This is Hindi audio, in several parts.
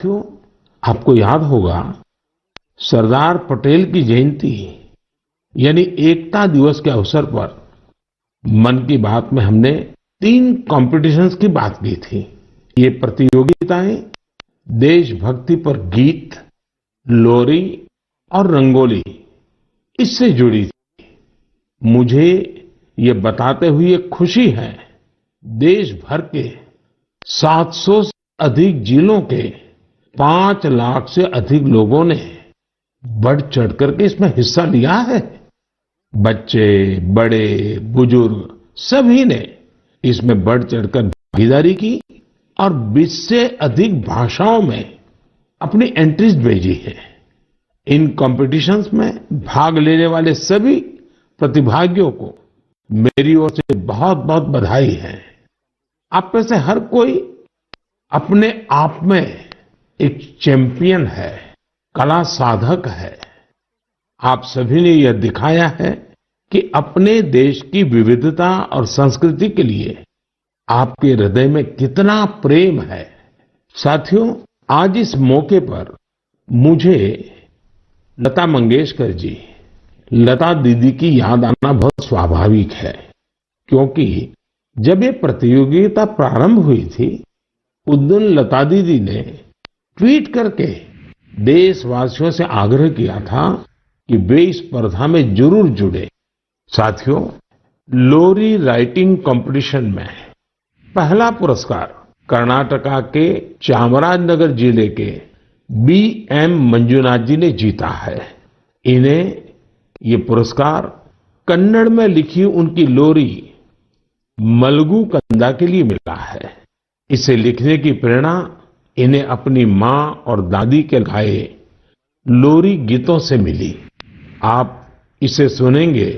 क्यों, आपको याद होगा सरदार पटेल की जयंती यानी एकता दिवस के अवसर पर मन की बात में हमने 3 कॉम्पिटिशन्स की बात की थी। ये प्रतियोगिताएं देशभक्ति पर गीत, लोरी और रंगोली इससे जुड़ी थी। मुझे ये बताते हुए खुशी है, देश भर के 700 से अधिक जिलों के 5 लाख से अधिक लोगों ने बढ़ चढ़ करके इसमें हिस्सा लिया है। बच्चे, बड़े, बुजुर्ग सभी ने इसमें बढ़ चढ़कर भागीदारी की और 20 से अधिक भाषाओं में अपनी एंट्रीज भेजी है। इन कॉम्पिटिशन्स में भाग लेने वाले सभी प्रतिभागियों को मेरी ओर से बहुत बहुत बधाई है। आप में से हर कोई अपने आप में एक चैंपियन है, कला साधक है। आप सभी ने यह दिखाया है कि अपने देश की विविधता और संस्कृति के लिए आपके हृदय में कितना प्रेम है। साथियों, आज इस मौके पर मुझे लता मंगेशकर जी, लता दीदी की याद आना बहुत स्वाभाविक है, क्योंकि जब ये प्रतियोगिता प्रारंभ हुई थी उस दिन लता दीदी ने ट्वीट करके देशवासियों से आग्रह किया था कि वे इस स्पर्धा में जरूर जुड़े। साथियों, लोरी राइटिंग कंपटीशन में पहला पुरस्कार कर्नाटका के चामराजनगर जिले के B.M. मंजुनाथ जी ने जीता है। इन्हें ये पुरस्कार कन्नड़ में लिखी उनकी लोरी मलगू कंदा के लिए मिला है। इसे लिखने की प्रेरणा इन्हें अपनी माँ और दादी के गाए लोरी गीतों से मिली। आप इसे सुनेंगे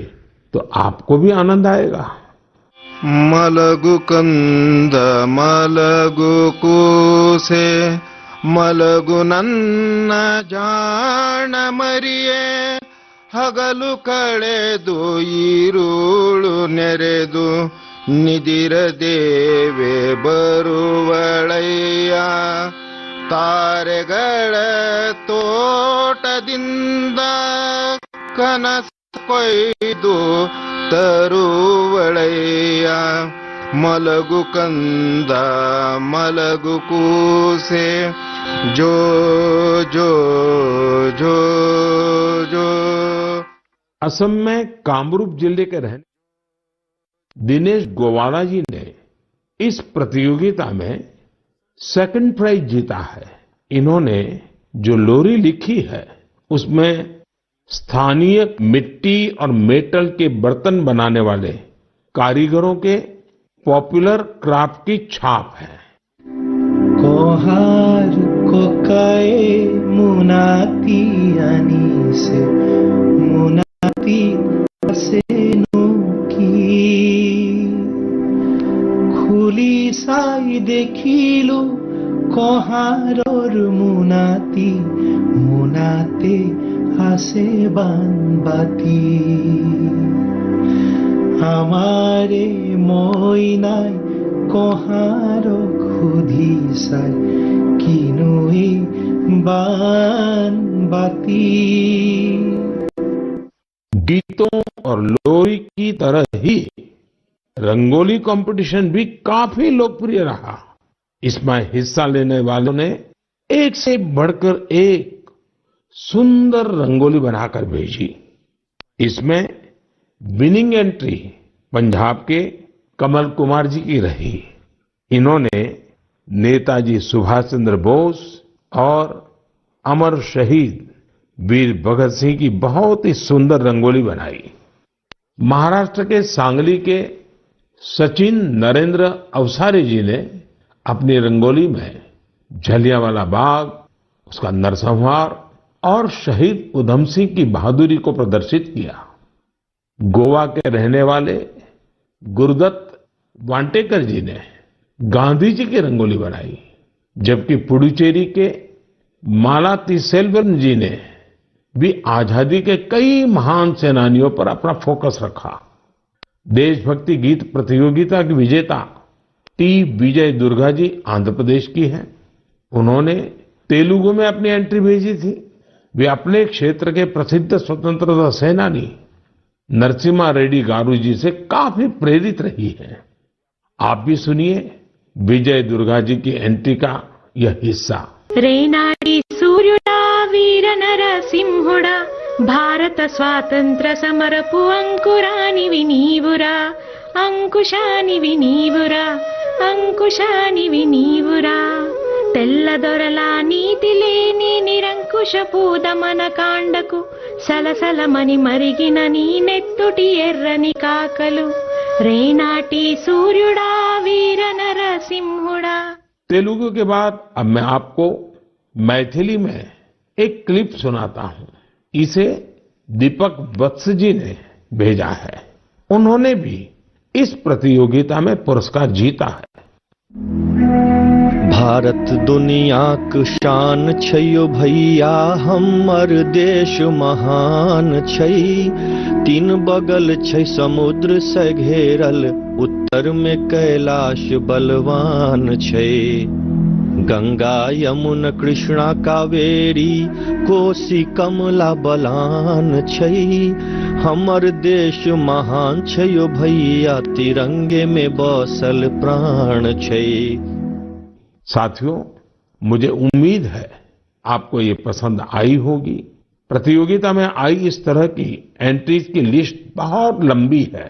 तो आपको भी आनंद आएगा। मलगु कंद मलगु ಕೂಸೆ ಮಲಗು ನನ್ನ ಜಾಣ ಮರಿಯೇ ಹಗಲು ಕಳೆದು ಈರುಳು ನೆರೆದು ನಿದಿರ ದೇವೆ ಬರುವಳಯ್ಯ ತಾರೆಗಳ ತೋಟದಿಂದ ಕನಸು ಕೊಯ್ದು ತರುವಳಯ್ಯ ಮಲಗು ಕಂದ ಮಲಗು ಕೂಸೆ ಜೋ ಜೋ ಜೋ ಜೋ। असम में कामरूप जिले के रहने दिनेश गोवाला जी ने इस प्रतियोगिता में सेकंड प्राइज जीता है। इन्होंने जो लोरी लिखी है उसमें स्थानीय मिट्टी और मेटल के बर्तन बनाने वाले कारीगरों के पॉपुलर क्राफ्ट की छाप है। कोहार कोकाए मुनाती अनीसे मुनाती सेनु की खुली साई देखिलो कोहारोर मुनाती मुनाते हासे बानबाती हमारे मोइनाय कोहारो खुदी साय किनुई बानबाती। गीतों और लोरी की तरह ही रंगोली कंपटीशन भी काफी लोकप्रिय रहा। इसमें हिस्सा लेने वालों ने एक से बढ़कर एक सुंदर रंगोली बनाकर भेजी। इसमें विनिंग एंट्री पंजाब के कमल कुमार जी की रही। इन्होंने नेताजी सुभाष चंद्र बोस और अमर शहीद वीर भगत सिंह की बहुत ही सुंदर रंगोली बनाई। महाराष्ट्र के सांगली के सचिन नरेंद्र अवसारी जी ने अपनी रंगोली में जलियांवाला बाग, उसका नरसंहार और शहीद उधम सिंह की बहादुरी को प्रदर्शित किया। गोवा के रहने वाले गुरुदत्त वांटेकर जी ने गांधी जी की रंगोली बनाई, जबकि पुडुचेरी के मालातिसेल्वन जी ने भी आजादी के कई महान सेनानियों पर अपना फोकस रखा। देशभक्ति गीत प्रतियोगिता की विजेता टी विजय दुर्गा जी आंध्र प्रदेश की हैं। उन्होंने तेलुगु में अपनी एंट्री भेजी थी। वे अपने क्षेत्र के प्रसिद्ध स्वतंत्रता सेनानी नरसिम्हा रेड्डी गारू जी से काफी प्रेरित रही है। आप भी सुनिए विजय दुर्गा जी की एंट्री का यह हिस्सा। रेनाडी सूर्युडा वीर नरसिंहुडा भारत स्वातंत्र्य समरपु अंकुरानिवि नीवुरा अंकुशानिवि नीवुरा अंकुशानिवि नीवुरा తెల్లదొరల నీతి లేని నిరంకుశపు దమన కాండకు సలసలమని మరిగిన నీ నెత్తుటి ఎర్రని కాకలు రేనాటి సూర్యుడా వీర నరసింహుడా। तेलुगु के बाद अब मैं आपको मैथिली में एक क्लिप सुनाता हूं। इसे दीपक वत्स जी ने भेजा है। उन्होंने भी इस प्रतियोगिता में पुरस्कार जीता है। भारत दुनियाक शान छैयो भैया हमर देश महान छै। तीन बगल छै समुद्र से घेरल उत्तर में कैलाश बलवान छै। गंगा यमुना कृष्णा कावेरी कोसी कमला बलान छै। हमर देश महान छैयो भैया तिरंगे में बसल प्राण छै। साथियों, मुझे उम्मीद है आपको ये पसंद आई होगी। प्रतियोगिता में आई इस तरह की एंट्रीज की लिस्ट बहुत लंबी है।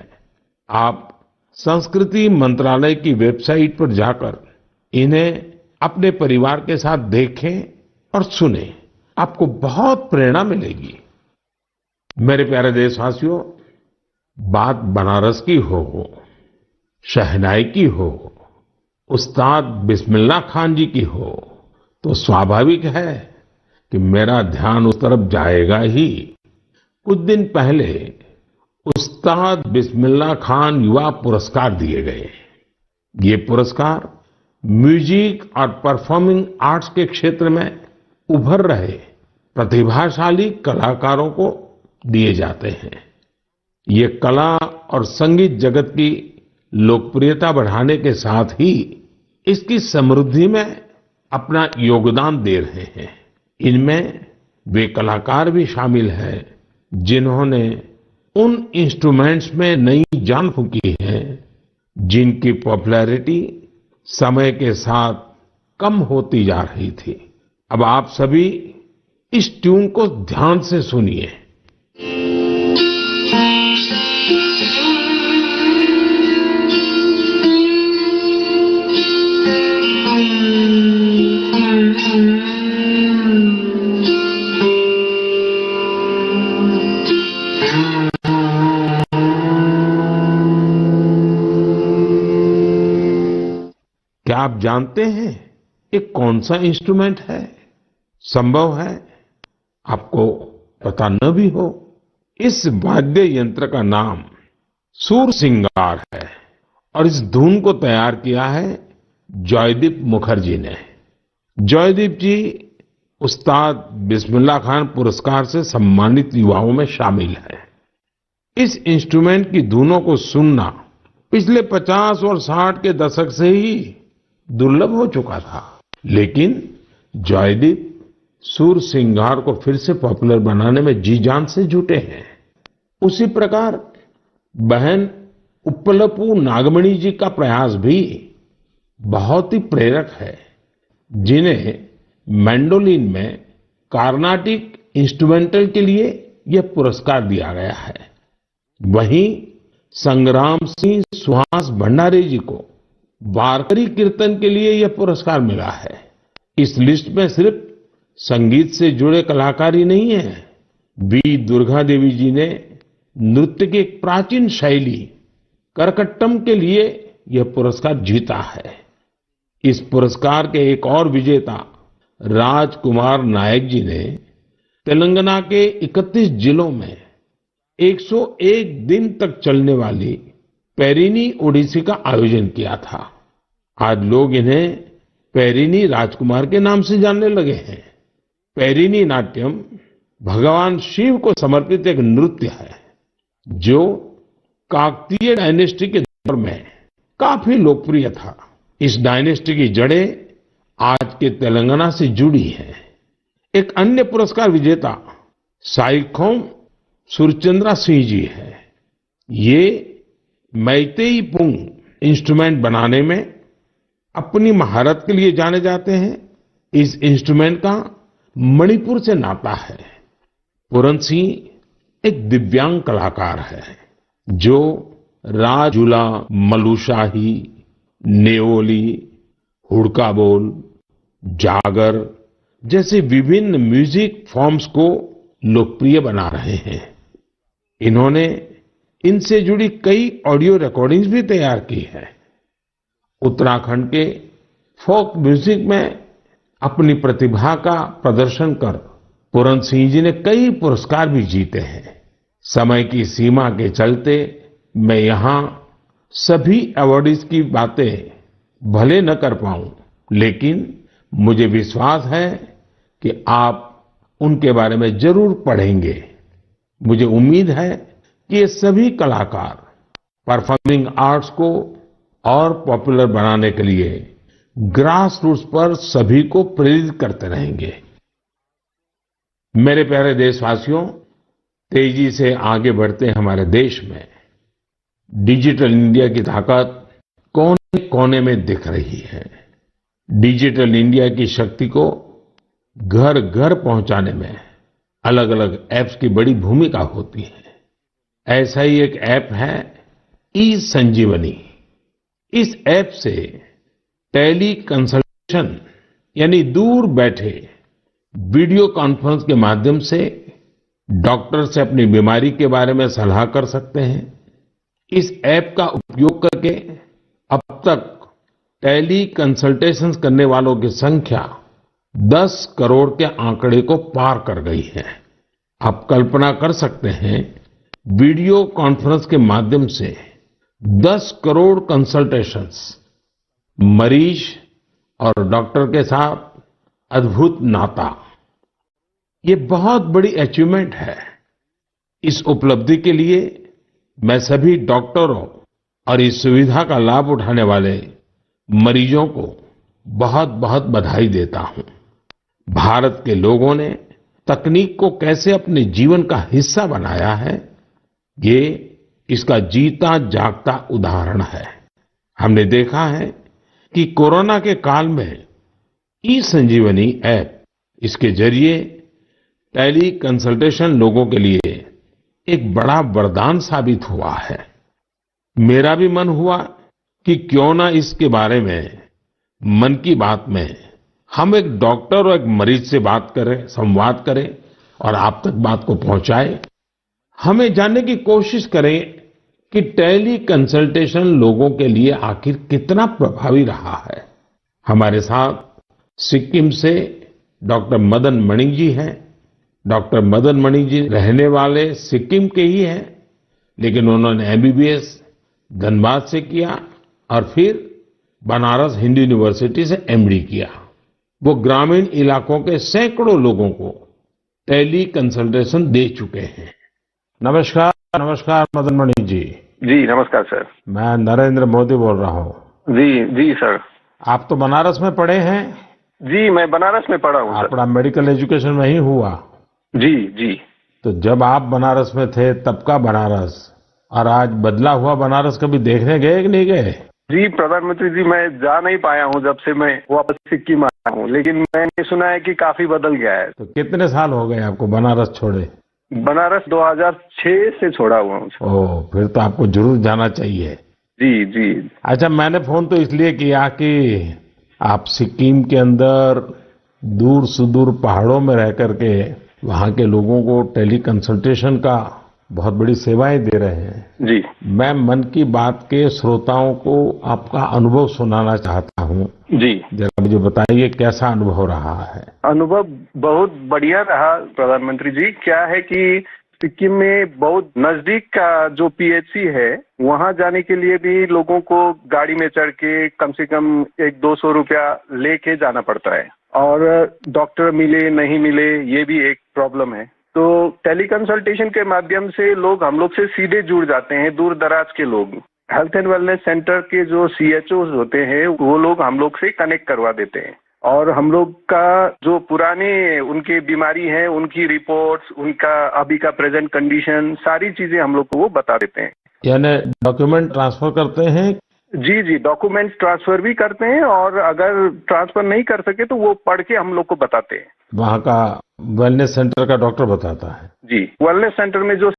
आप संस्कृति मंत्रालय की वेबसाइट पर जाकर इन्हें अपने परिवार के साथ देखें और सुनें। आपको बहुत प्रेरणा मिलेगी। मेरे प्यारे देशवासियों, बात बनारस की हो, शहनाई की हो, उस्ताद बिस्मिल्लाह खान जी की हो, तो स्वाभाविक है कि मेरा ध्यान उस तरफ जाएगा ही। कुछ दिन पहले उस्ताद बिस्मिल्लाह खान युवा पुरस्कार दिए गए। ये पुरस्कार म्यूजिक और परफॉर्मिंग आर्ट्स के क्षेत्र में उभर रहे प्रतिभाशाली कलाकारों को दिए जाते हैं। ये कला और संगीत जगत की लोकप्रियता बढ़ाने के साथ ही इसकी समृद्धि में अपना योगदान दे रहे हैं। इनमें वे कलाकार भी शामिल हैं जिन्होंने उन इंस्ट्रूमेंट्स में नई जान फूंकी है जिनकी पॉपुलैरिटी समय के साथ कम होती जा रही थी। अब आप सभी इस ट्यून को ध्यान से सुनिए। क्या आप जानते हैं ये कौन सा इंस्ट्रूमेंट है? संभव है आपको पता न भी हो। इस वाद्य यंत्र का नाम सुरसिंगार है और इस धुन को तैयार किया है जॉयदीप मुखर्जी ने। जॉयदीप जी उस्ताद बिस्मिल्लाह खान पुरस्कार से सम्मानित युवाओं में शामिल है। इस इंस्ट्रूमेंट की धुनों को सुनना पिछले 50 और 60 के दशक से ही दुर्लभ हो चुका था, लेकिन जॉयदीप सुरसिंगार को फिर से पॉपुलर बनाने में जी जान से जुटे हैं। उसी प्रकार बहन उप्पलपू नागमणि जी का प्रयास भी बहुत ही प्रेरक है, जिन्हें मैंडोलिन में कार्नाटिक इंस्ट्रूमेंटल के लिए यह पुरस्कार दिया गया है। वहीं संग्राम सिंह सुहास भंडारे जी को वारकरी कीर्तन के लिए यह पुरस्कार मिला है। इस लिस्ट में सिर्फ संगीत से जुड़े कलाकार ही नहीं है। वी दुर्गा देवी जी ने नृत्य की एक प्राचीन शैली करकट्टम के लिए यह पुरस्कार जीता है। इस पुरस्कार के एक और विजेता राजकुमार नायक जी ने तेलंगाना के 31 जिलों में 101 दिन तक चलने वाली पेरिनी ओडिसी का आयोजन किया था। आज लोग इन्हें पेरिनी राजकुमार के नाम से जानने लगे हैं। पेरिनी नाट्यम भगवान शिव को समर्पित एक नृत्य है जो काकतीय डायनेस्टी के दौर में काफी लोकप्रिय था। इस डायनेस्टी की जड़ें आज आज के तेलंगाना से जुड़ी है। एक अन्य पुरस्कार विजेता साइखौम सुरचंद्रा सिंह जी है। ये मैतेई पुंग इंस्ट्रूमेंट बनाने में अपनी महारत के लिए जाने जाते हैं। इस इंस्ट्रूमेंट का मणिपुर से नाता है। पूरन सिंह एक दिव्यांग कलाकार है जो राजुला, मलुशाही, नेओली, हुड़का बोल, जागर जैसे विभिन्न म्यूजिक फॉर्म्स को लोकप्रिय बना रहे हैं। इन्होंने इनसे जुड़ी कई ऑडियो रिकॉर्डिंग्स भी तैयार की है। उत्तराखंड के फोक म्यूजिक में अपनी प्रतिभा का प्रदर्शन कर पूरन सिंह जी ने कई पुरस्कार भी जीते हैं। समय की सीमा के चलते मैं यहाँ सभी अवार्डीज की बातें भले न कर पाऊं, लेकिन मुझे विश्वास है कि आप उनके बारे में जरूर पढ़ेंगे। मुझे उम्मीद है कि ये सभी कलाकार परफॉर्मिंग आर्ट्स को और पॉपुलर बनाने के लिए ग्रास रूट्स पर सभी को प्रेरित करते रहेंगे। मेरे प्यारे देशवासियों, तेजी से आगे बढ़ते हमारे देश में डिजिटल इंडिया की ताकत कोने कोने में दिख रही है। डिजिटल इंडिया की शक्ति को घर घर पहुंचाने में अलग अलग ऐप्स की बड़ी भूमिका होती है। ऐसा ही एक ऐप है ई संजीवनी। इस ऐप से टेली कंसल्टेशन यानी दूर बैठे वीडियो कॉन्फ्रेंस के माध्यम से डॉक्टर से अपनी बीमारी के बारे में सलाह कर सकते हैं। इस ऐप का उपयोग करके अब तक टेली कंसल्टेशंस करने वालों की संख्या 10 करोड़ के आंकड़े को पार कर गई है। आप कल्पना कर सकते हैं, वीडियो कॉन्फ्रेंस के माध्यम से 10 करोड़ कंसल्टेशंस, मरीज और डॉक्टर के साथ अद्भुत नाता। ये बहुत बड़ी अचीवमेंट है। इस उपलब्धि के लिए मैं सभी डॉक्टरों और इस सुविधा का लाभ उठाने वाले मरीजों को बहुत बहुत बधाई देता हूं। भारत के लोगों ने तकनीक को कैसे अपने जीवन का हिस्सा बनाया है, ये इसका जीता जागता उदाहरण है। हमने देखा है कि कोरोना के काल में ई संजीवनी ऐप, इसके जरिए टेली कंसल्टेशन लोगों के लिए एक बड़ा वरदान साबित हुआ है। मेरा भी मन हुआ कि क्यों ना इसके बारे में मन की बात में हम एक डॉक्टर और एक मरीज से बात करें, संवाद करें और आप तक बात को पहुंचाएं। हमें जानने की कोशिश करें कि टेली कंसल्टेशन लोगों के लिए आखिर कितना प्रभावी रहा है। हमारे साथ सिक्किम से डॉक्टर मदन मणि जी हैं। डॉक्टर मदन मणि जी रहने वाले सिक्किम के ही हैं, लेकिन उन्होंने एमबीबीएस धनबाद से किया और फिर बनारस हिंदू यूनिवर्सिटी से एमडी किया। वो ग्रामीण इलाकों के सैकड़ों लोगों को टेली कंसल्टेशन दे चुके हैं। नमस्कार, नमस्कार मदन मणि जी। जी नमस्कार सर। मैं नरेंद्र मोदी बोल रहा हूँ। जी जी सर। आप तो बनारस में पढ़े हैं? जी मैं बनारस में पढ़ा हूँ सर। अपना मेडिकल एजुकेशन वहीं हुआ? जी जी। तो जब आप बनारस में थे तब का बनारस और आज बदला हुआ बनारस कभी देखने गए कि नहीं गए? जी प्रधानमंत्री जी, मैं जा नहीं पाया हूँ जब से मैं वापस सिक्किम आया हूँ, लेकिन मैंने सुना है कि काफी बदल गया है। तो कितने साल हो गए आपको बनारस छोड़े? बनारस 2006 से छोड़ा हुआ हूँ। ओह, फिर तो आपको जरूर जाना चाहिए। जी जी। अच्छा, मैंने फोन तो इसलिए किया कि आप सिक्किम के अंदर दूर सुदूर पहाड़ों में रह करके वहाँ के लोगों को टेली कंसल्टेशन का बहुत बड़ी सेवाएं दे रहे हैं। जी। मैं मन की बात के श्रोताओं को आपका अनुभव सुनाना चाहता हूँ। जी। जरा मुझे बताइए कैसा अनुभव रहा है? अनुभव बहुत बढ़िया रहा प्रधानमंत्री जी। क्या है कि सिक्किम में बहुत नजदीक का जो पीएचसी है, वहाँ जाने के लिए भी लोगों को गाड़ी में चढ़ के कम से कम 100-200 रुपया लेके जाना पड़ता है और डॉक्टर मिले नहीं मिले, ये भी एक प्रॉब्लम है। तो टेली कंसल्टेशन के माध्यम से लोग हम लोग से सीधे जुड़ जाते हैं। दूर दराज के लोग हेल्थ एंड वेलनेस सेंटर के जो CHOs होते हैं, वो लोग हम लोग से कनेक्ट करवा देते हैं और हम लोग का जो पुराने उनके बीमारी है, उनकी रिपोर्ट्स, उनका अभी का प्रेजेंट कंडीशन, सारी चीजें हम लोग को वो बता देते हैं। यानी डॉक्यूमेंट ट्रांसफर करते हैं? जी जी, डॉक्यूमेंट्स ट्रांसफर भी करते हैं और अगर ट्रांसफर नहीं कर सके तो वो पढ़ के हम लोग को बताते हैं। वहाँ का वेलनेस सेंटर का डॉक्टर बताता है? जी, वेलनेस सेंटर में जो